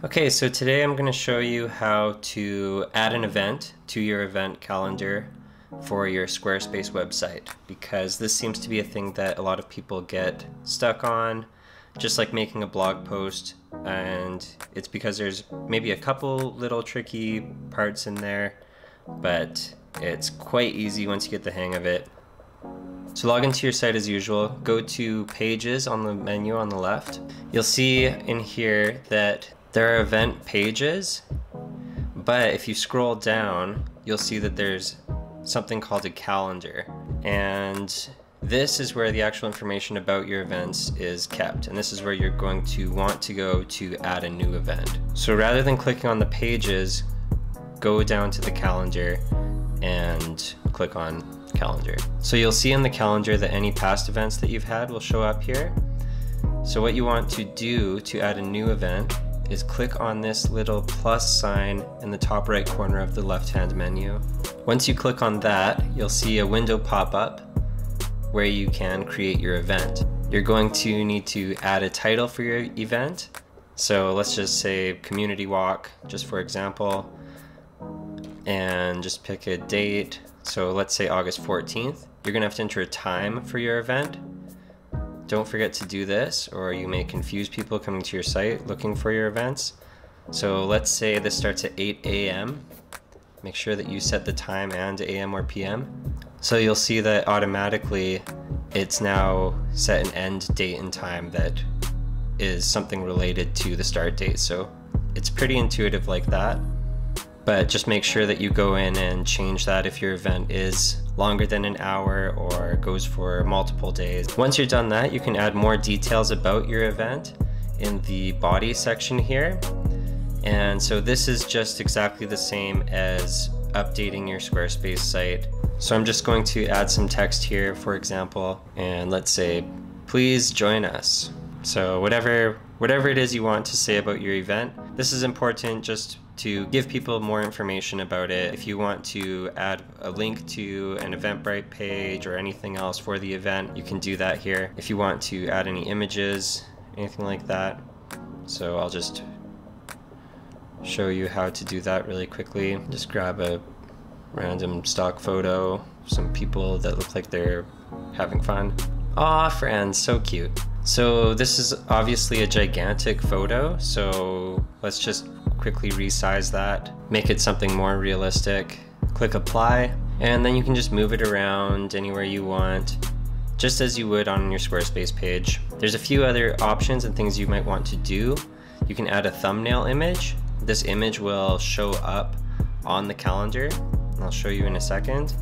Okay, so today I'm going to show you how to add an event to your event calendar for your Squarespace website, because this seems to be a thing that a lot of people get stuck on, just like making a blog post, and it's because there's maybe a couple little tricky parts in there, but it's quite easy once you get the hang of it. So log into your site as usual, go to Pages on the menu on the left. You'll see in here that there are event pages, but if you scroll down, you'll see that there's something called a calendar. And this is where the actual information about your events is kept. And this is where you're going to want to go to add a new event. So rather than clicking on the pages, go down to the calendar and click on calendar. So you'll see in the calendar that any past events that you've had will show up here. So what you want to do to add a new event is click on this little plus sign in the top right corner of the left-hand menu. Once you click on that, you'll see a window pop up where you can create your event. You're going to need to add a title for your event. So let's just say community walk, just for example, and just pick a date. So let's say August 14th. You're gonna have to enter a time for your event. Don't forget to do this, or you may confuse people coming to your site looking for your events. So let's say this starts at 8 a.m. Make sure that you set the time and AM or PM. So you'll see that automatically it's now set an end date and time that is something related to the start date. So it's pretty intuitive like that. But just make sure that you go in and change that if your event is longer than an hour or goes for multiple days. Once you're done that, you can add more details about your event in the body section here. And so this is just exactly the same as updating your Squarespace site. So I'm just going to add some text here, for example, and let's say, please join us. So whatever it is you want to say about your event, this is important just to give people more information about it. If you want to add a link to an Eventbrite page or anything else for the event, you can do that here. If you want to add any images, anything like that. So I'll just show you how to do that really quickly. Just grab a random stock photo of some people that look like they're having fun. Aw, friends, so cute. So this is obviously a gigantic photo, so let's just quickly resize that, make it something more realistic. Click apply, and then you can just move it around anywhere you want, just as you would on your Squarespace page. There's a few other options and things you might want to do. You can add a thumbnail image. This image will show up on the calendar, and I'll show you in a second.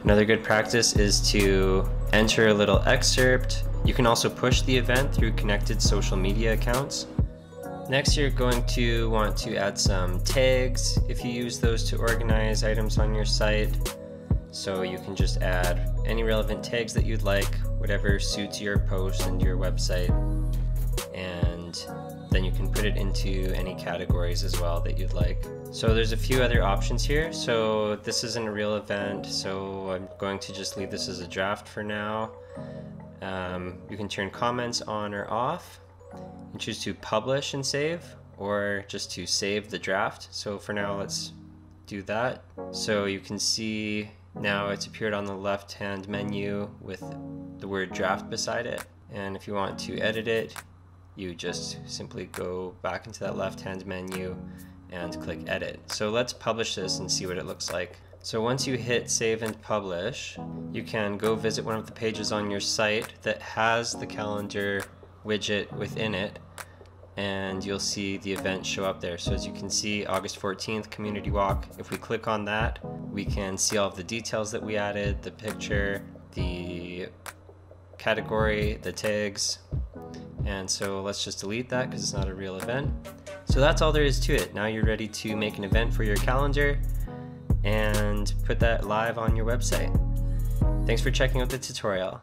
Another good practice is to enter a little excerpt. You can also push the event through connected social media accounts. Next, you're going to want to add some tags if you use those to organize items on your site. So you can just add any relevant tags that you'd like, whatever suits your post and your website. And then you can put it into any categories as well that you'd like. So there's a few other options here. So this isn't a real event, so I'm going to just leave this as a draft for now. You can turn comments on or off. You choose to publish and save, or just to save the draft. So for now, let's do that. So you can see now it's appeared on the left-hand menu with the word draft beside it. And if you want to edit it, you just simply go back into that left-hand menu and click edit. So let's publish this and see what it looks like. So once you hit save and publish, you can go visit one of the pages on your site that has the calendar widget within it, and you'll see the event show up there. So as you can see, August 14th community walk. If we click on that, we can see all of the details that we added, the picture, the category, the tags. And so let's just delete that because it's not a real event. So that's all there is to it. Now you're ready to make an event for your calendar and put that live on your website. Thanks for checking out the tutorial.